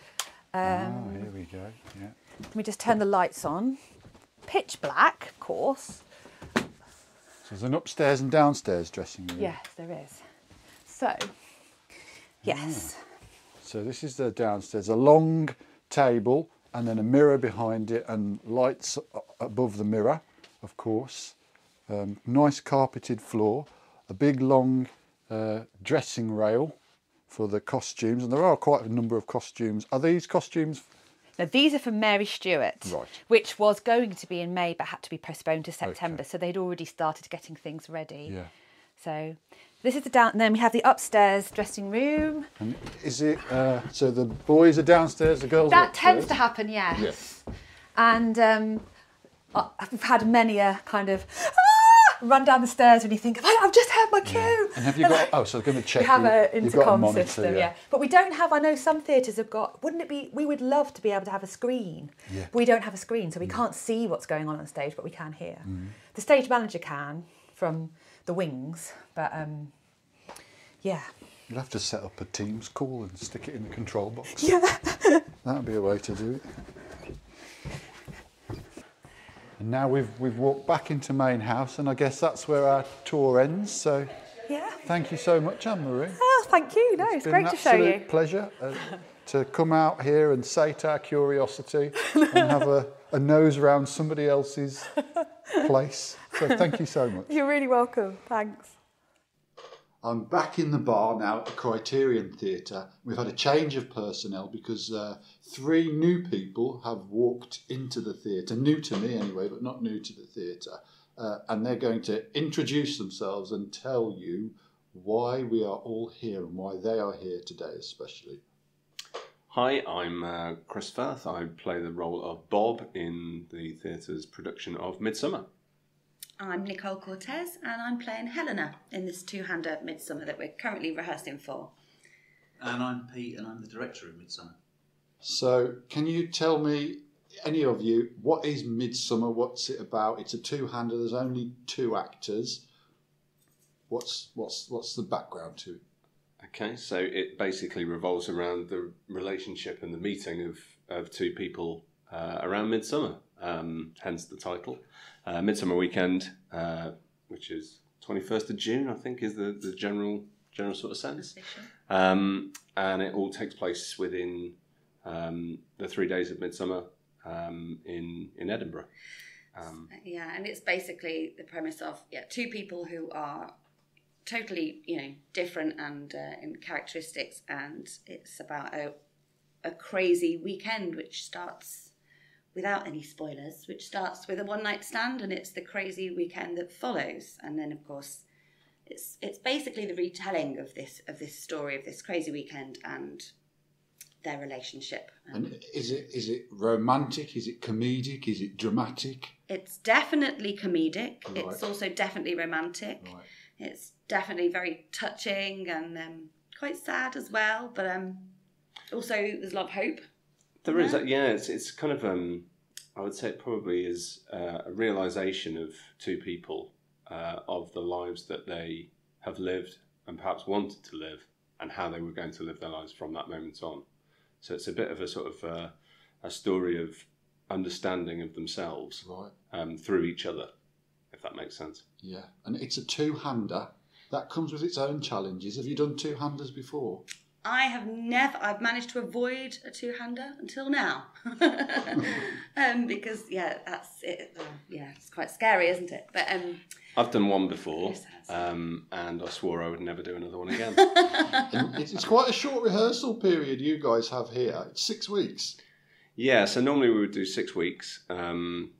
Speaker 1: Here we go. Yeah.
Speaker 3: Let me just turn the lights on. Pitch black, of course.
Speaker 1: So there's an upstairs and downstairs dressing room.
Speaker 3: Yes, there is. So, yes.
Speaker 1: So this is the downstairs. A long table and then a mirror behind it and lights above the mirror, of course. Nice carpeted floor. A big long dressing rail for the costumes. And there are quite a number of costumes. Are these costumes?
Speaker 3: Now, these are from Mary Stuart, which was going to be in May but had to be postponed to September. Okay. So they'd already started getting things ready. Yeah. So this is and then we have the upstairs dressing room.
Speaker 1: And is it, so the boys are downstairs, the girls are upstairs?
Speaker 3: That tends to happen, yes. And I've had many a kind of run down the stairs when you think, I've just had my cue. Yeah.
Speaker 1: And have you got, so they're going to check.
Speaker 3: We have an intercom
Speaker 1: monitor,
Speaker 3: system, But we don't have, I know some theatres have got, wouldn't it be, we would love to be able to have a screen. Yeah. But we don't have a screen, so we can't see what's going on stage, but we can hear. The stage manager can, from the wings, but yeah.
Speaker 1: You'll have to set up a Teams call and stick it in the control box.
Speaker 3: Yeah.
Speaker 1: That'd be a way to do it. And now we've walked back into Main House, and I guess that's where our tour ends. So, thank you so much, Anne-Marie.
Speaker 3: Oh, thank you. No, it's great to show you.
Speaker 1: It's been an absolute pleasure to come out here and sate our curiosity and have a nose around somebody else's place. So, thank you so much.
Speaker 3: You're really welcome. Thanks.
Speaker 1: I'm back in the bar now at the Criterion Theatre. We've had a change of personnel because 3 new people have walked into the theatre, new to me anyway, but not new to the theatre, and they're going to introduce themselves and tell you why we are all here and why they are here today especially.
Speaker 4: Hi, I'm Chris Firth. I play the role of Bob in the theatre's production of Midsummer.
Speaker 5: I'm Nicole Cortez and I'm playing Helena in this 2-hander Midsummer that we're currently rehearsing for.
Speaker 6: And I'm Pete and I'm the director of Midsummer.
Speaker 1: So can you tell me, any of you, what is Midsummer? What's it about? It's a 2-hander, there's only 2 actors. What's the background to it?
Speaker 4: Okay, so it basically revolves around the relationship and the meeting of 2 people around Midsummer, hence the title. Midsummer Weekend, which is 21st of June, I think, is the general sort of sense. And it all takes place within the 3 days of Midsummer in Edinburgh.
Speaker 5: And it's basically the premise of 2 people who are totally, different and in characteristics, and it's about a crazy weekend which starts, without any spoilers, which starts with a one-night stand, and it's the crazy weekend that follows. And then, of course, it's basically the retelling of this story of this crazy weekend and their relationship.
Speaker 1: And is it romantic? Is it comedic? Is it dramatic?
Speaker 5: It's definitely comedic.
Speaker 1: Right.
Speaker 5: It's also definitely romantic. Right. It's definitely very touching and quite sad as well. But also there's a lot of hope.
Speaker 4: There is, it's kind of I would say it probably is a realisation of two people of the lives that they have lived and perhaps wanted to live, and how they were going to live their lives from that moment on. So it's a bit of a sort of a story of understanding of themselves through each other, if that makes sense.
Speaker 1: Yeah, and it's a two-hander. That comes with its own challenges. Have you done two-handers before?
Speaker 5: I have never. I've managed to avoid a two-hander until now, because that's it. It's quite scary, isn't it? But
Speaker 4: I've done one before, and I swore I would never do another one again.
Speaker 1: And it's quite a short rehearsal period you guys have here. It's 6 weeks.
Speaker 4: Yeah, so normally we would do 6 weeks, and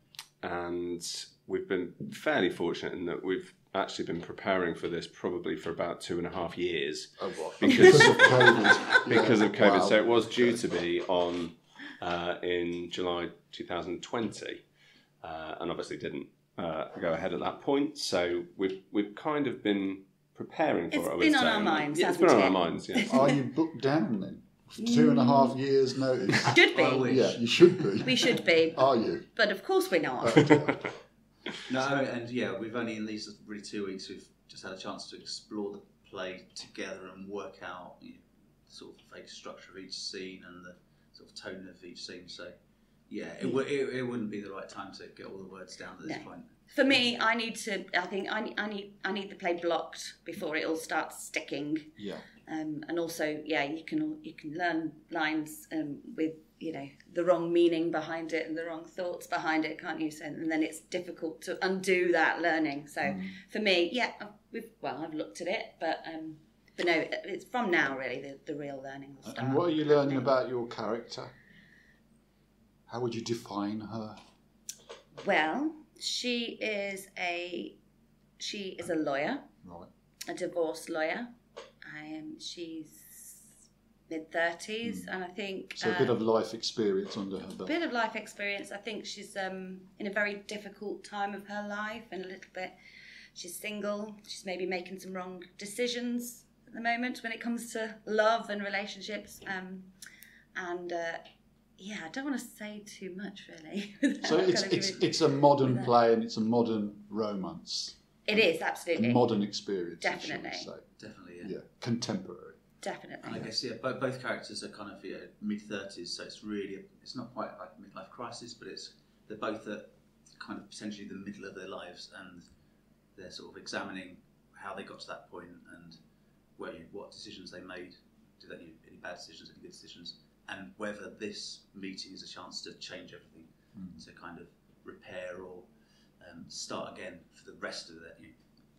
Speaker 4: we've been fairly fortunate in that we've actually been preparing for this probably for about 2.5 years.
Speaker 1: Oh, what?
Speaker 4: Because
Speaker 1: of COVID.
Speaker 4: Because of COVID.
Speaker 1: Wow.
Speaker 4: So it was due to be on in July 2020, and obviously didn't go ahead at that point. So we've kind of been preparing for it.
Speaker 5: It's been on our minds.
Speaker 4: Yeah, it's been on our minds. Yes.
Speaker 1: Are you booked down then? 2.5 years notice.
Speaker 5: Should be.
Speaker 1: Yeah, you should be.
Speaker 5: We should be.
Speaker 1: Are you?
Speaker 5: But of course we're not.
Speaker 6: No, and we've only in these really 2 weeks we've just had a chance to explore the play together and work out the sort of vague structure of each scene and the sort of tone of each scene. So it wouldn't be the right time to get all the words down at this point.
Speaker 5: For me, I need to. I think I need the play blocked before it all starts sticking.
Speaker 1: Yeah.
Speaker 5: And also, you can learn lines with the wrong meaning behind it and the wrong thoughts behind it, can't you? So, and then it's difficult to undo that learning. So for me, I've looked at it, but no, it's from now really the real learning will start.
Speaker 1: And what are you learning about your character? How would you define her?
Speaker 5: Well, she is a lawyer,
Speaker 1: Right.
Speaker 5: a divorce lawyer. She's mid-30s, and I think
Speaker 1: So a bit of life experience under her
Speaker 5: a
Speaker 1: belt.
Speaker 5: bit of life experience. I think she's in a very difficult time of her life, and a little bit. She's single. She's maybe making some wrong decisions at the moment when it comes to love and relationships. I don't want to say too much really.
Speaker 1: So it's a modern play and it's a modern romance.
Speaker 5: It is absolutely
Speaker 1: A modern experience.
Speaker 5: Definitely.
Speaker 6: Definitely,
Speaker 1: Yeah, contemporary.
Speaker 5: Definitely.
Speaker 6: And I guess both characters are kind of mid-30s, so it's not quite like a midlife crisis, but they're both at kind of potentially the middle of their lives, and they're sort of examining how they got to that point and what decisions they made, any bad decisions, any good decisions, and whether this meeting is a chance to change everything, to kind of repair or start again for the rest of that,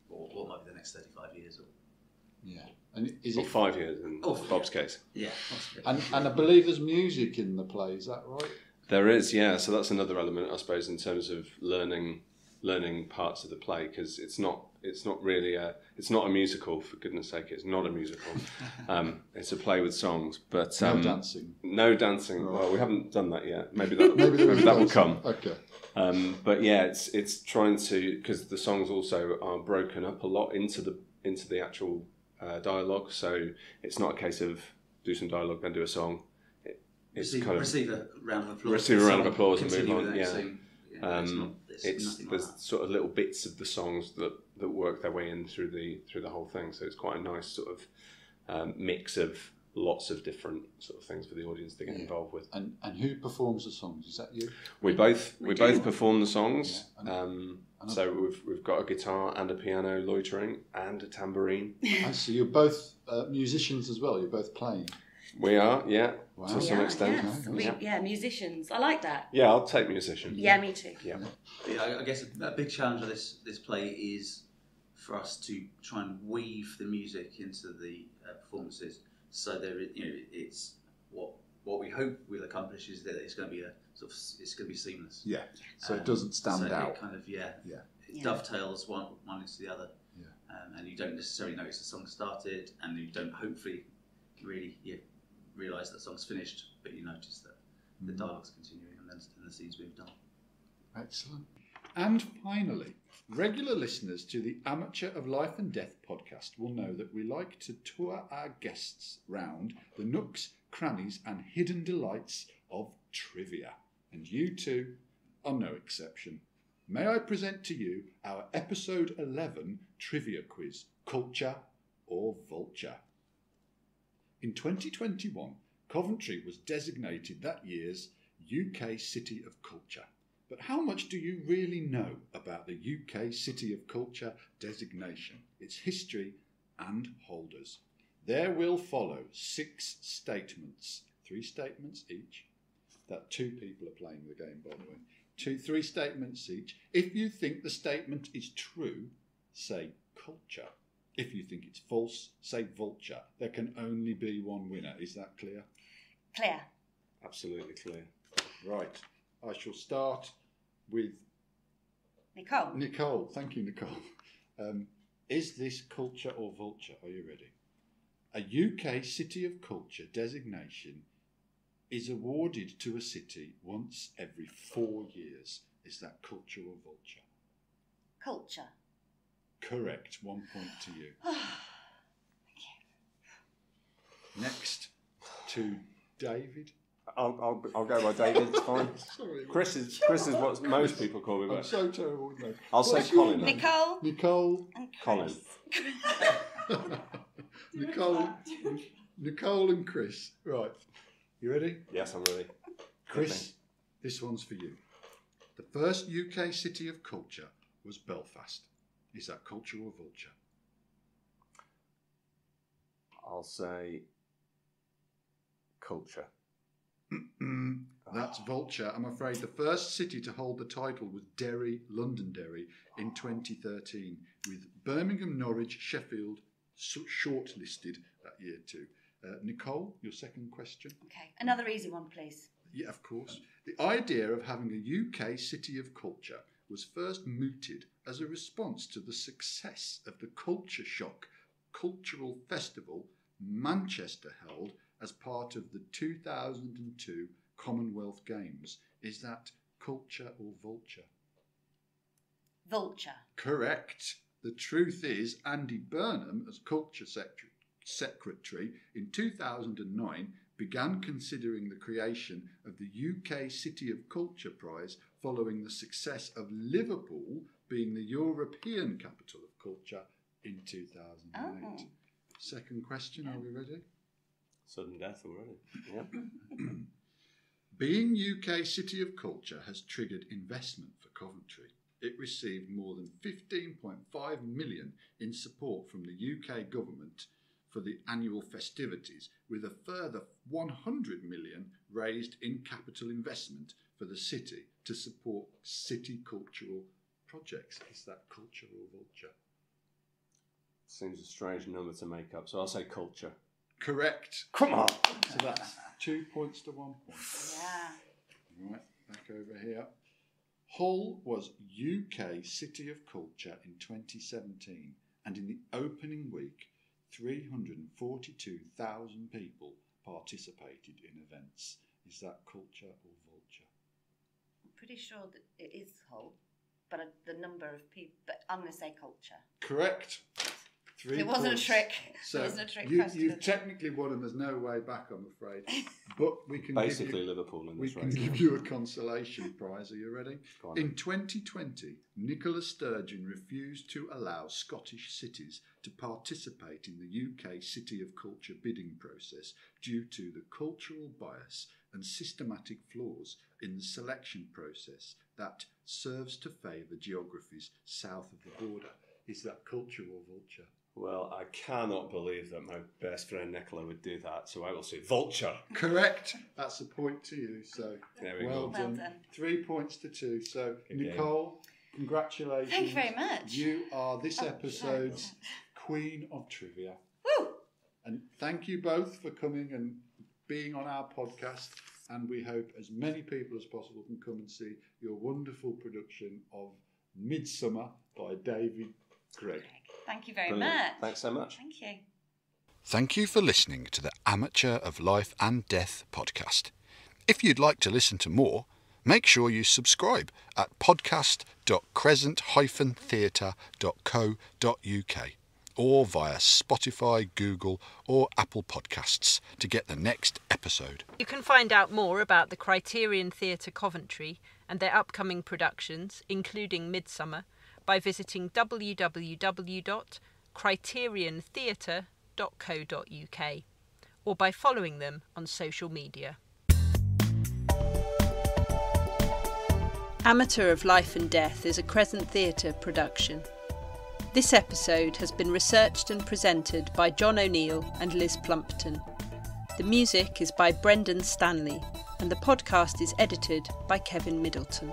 Speaker 6: or maybe the next 35 years.
Speaker 1: And is
Speaker 4: Or
Speaker 1: it
Speaker 4: 5 years in Bob's case.
Speaker 6: Yeah, possibly.
Speaker 1: And I believe there's music in the play. Is that right?
Speaker 4: There is, yeah. So that's another element, I suppose, in terms of learning parts of the play, because it's not really it's not a musical, for goodness sake. It's not a musical. It's a play with songs, but
Speaker 1: No dancing.
Speaker 4: No dancing.
Speaker 1: Right.
Speaker 4: Well, we haven't done that yet. Maybe that will come.
Speaker 1: Okay.
Speaker 4: But yeah, it's trying to, because the songs also are broken up a lot into the actual dialogue. So it's not a case of do some dialogue then do a song.
Speaker 6: Receive a round of applause.
Speaker 4: Receive a round of applause and move on.
Speaker 6: There's
Speaker 4: Sort of little bits of the songs that work their way in through the whole thing. So it's quite a nice sort of mix of lots of different sort of things for the audience to get involved with.
Speaker 1: And who performs the songs? Is that you?
Speaker 4: We both perform the songs.
Speaker 1: Yeah.
Speaker 4: So we've got a guitar and a piano loitering and a tambourine.
Speaker 1: I see. You're both musicians as well. You're both playing.
Speaker 4: We are, yeah,
Speaker 1: Wow.
Speaker 4: to some extent.
Speaker 5: Yes. Musicians. I like that.
Speaker 4: Yeah, I'll take musician.
Speaker 5: Yeah, me too.
Speaker 4: Yeah.
Speaker 6: I guess a big challenge of this play is for us to try and weave the music into the performances, so it's what we hope we'll accomplish is that it's going to be it's going to be seamless.
Speaker 1: Yeah. So it doesn't stand out.
Speaker 6: It kind of it dovetails one into the other.
Speaker 1: Yeah.
Speaker 6: And you don't necessarily notice the song started, and you don't hopefully really realise that the song's finished, but you notice that the dialogue's continuing and then the scene's moved on.
Speaker 1: Excellent. And finally, regular listeners to the Amateur of Life and Death podcast will know that we like to tour our guests round the nooks, crannies and hidden delights of trivia. And you two are no exception. May I present to you our episode 11 trivia quiz, Culture or Vulture? In 2021, Coventry was designated that year's UK City of Culture. But how much do you really know about the UK City of Culture designation, its history and holders? There will follow 6 statements, 3 statements each. That 2 people are playing the game, by the way. 3 statements each. If you think the statement is true, say culture. If you think it's false, say vulture. There can only be one winner. Is that clear?
Speaker 5: Clear.
Speaker 4: Absolutely clear.
Speaker 1: Right. I shall start with
Speaker 5: Nicole.
Speaker 1: Nicole. Thank you, Nicole. Is this culture or vulture? Are you ready? A UK City of Culture designation is awarded to a city once every 4 years. Is that culture or vulture?
Speaker 5: Culture.
Speaker 1: Correct. 1 point to you.
Speaker 5: Thank you.
Speaker 1: Next to David.
Speaker 4: I'll go by David. It's fine.
Speaker 1: Sorry.
Speaker 4: Chris is what most people call me.
Speaker 1: I'm
Speaker 4: But
Speaker 1: so terrible with names.
Speaker 4: I'll say Colin. then.
Speaker 5: Nicole.
Speaker 1: Nicole.
Speaker 5: And
Speaker 4: Colin.
Speaker 5: Chris.
Speaker 1: Nicole and Chris. Right. You ready?
Speaker 4: Yes, I'm ready.
Speaker 1: Chris, this one's for you. The first UK City of Culture was Belfast. Is that culture or vulture?
Speaker 4: I'll say culture.
Speaker 1: That's vulture. I'm afraid the first city to hold the title was Londonderry in 2013, with Birmingham, Norwich, Sheffield shortlisted that year too. Nicole, your second question.
Speaker 5: Okay, another easy one, please.
Speaker 1: Yeah, of course. The idea of having a UK City of Culture was first mooted as a response to the success of the Culture Shock Cultural Festival Manchester held as part of the 2002 Commonwealth Games. Is that culture or vulture?
Speaker 5: Vulture.
Speaker 1: Correct. The truth is, Andy Burnham, as Culture Secretary in 2009, began considering the creation of the UK City of Culture Prize following the success of Liverpool being the European Capital of Culture in 2008.
Speaker 5: Oh.
Speaker 1: Second question, are we ready?
Speaker 4: Sudden death already. Yeah.
Speaker 1: Being UK City of Culture has triggered investment for Coventry. It received more than 15.5 million in support from the UK government for the annual festivities, with a further 100 million raised in capital investment for the city to support city cultural projects. Is that culture or vulture?
Speaker 4: Seems a strange number to make up, so I'll say culture.
Speaker 1: Correct.
Speaker 4: Come on.
Speaker 1: So that's 2 points to 1 point.
Speaker 5: Yeah.
Speaker 1: Right, back over here. Hull was UK City of Culture in 2017, and in the opening week, 342,000 people participated in events. Is that culture or vulture?
Speaker 5: I'm pretty sure that it is Hull, but the number of people. But I'm going to say culture.
Speaker 1: Correct. 3
Speaker 5: It wasn't
Speaker 1: points.
Speaker 5: a trick.
Speaker 1: So
Speaker 5: it wasn't a trick
Speaker 1: you've
Speaker 5: question.
Speaker 1: technically won, and there's no way back, I'm afraid. But we can
Speaker 4: Basically,
Speaker 1: give you,
Speaker 4: Liverpool in
Speaker 1: we
Speaker 4: this
Speaker 1: can
Speaker 4: race.
Speaker 1: give you a consolation prize. Are you ready?
Speaker 4: Go on.
Speaker 1: In 2020, Nicola Sturgeon refused to allow Scottish cities to participate in the UK City of Culture bidding process due to the cultural bias and systematic flaws in the selection process that serves to favour geographies south of the border. Is that culture or vulture?
Speaker 4: Well, I cannot believe that my best friend Nicola would do that, so I will say vulture.
Speaker 1: Correct. That's a point to you. So
Speaker 4: There we
Speaker 1: well
Speaker 4: go.
Speaker 1: done.
Speaker 5: Well done.
Speaker 1: 3 points to 2. So
Speaker 4: Good game.
Speaker 1: Nicole, congratulations.
Speaker 5: Thank you very much.
Speaker 1: You are this
Speaker 5: Oh,
Speaker 1: episode's
Speaker 5: thanks.
Speaker 1: Queen of Trivia.
Speaker 5: Woo!
Speaker 1: And thank you both for coming and being on our podcast. And we hope as many people as possible can come and see your wonderful production of Midsummer by David Greig.
Speaker 5: Thank you very
Speaker 4: Brilliant.
Speaker 5: much.
Speaker 4: Thanks so much.
Speaker 5: Thank you.
Speaker 1: Thank you for listening to the Amateur of Life and Death podcast. If you'd like to listen to more, make sure you subscribe at podcast.crescent-theatre.co.uk or via Spotify, Google or Apple Podcasts to get the next episode.
Speaker 2: You can find out more about the Criterion Theatre Coventry and their upcoming productions, including Midsummer, by visiting www.criteriontheatre.co.uk or by following them on social media. Amateur of Life and Death is a Crescent Theatre production. This episode has been researched and presented by John O'Neill and Liz Plumpton. The music is by Brendan Stanley, and the podcast is edited by Kevin Middleton.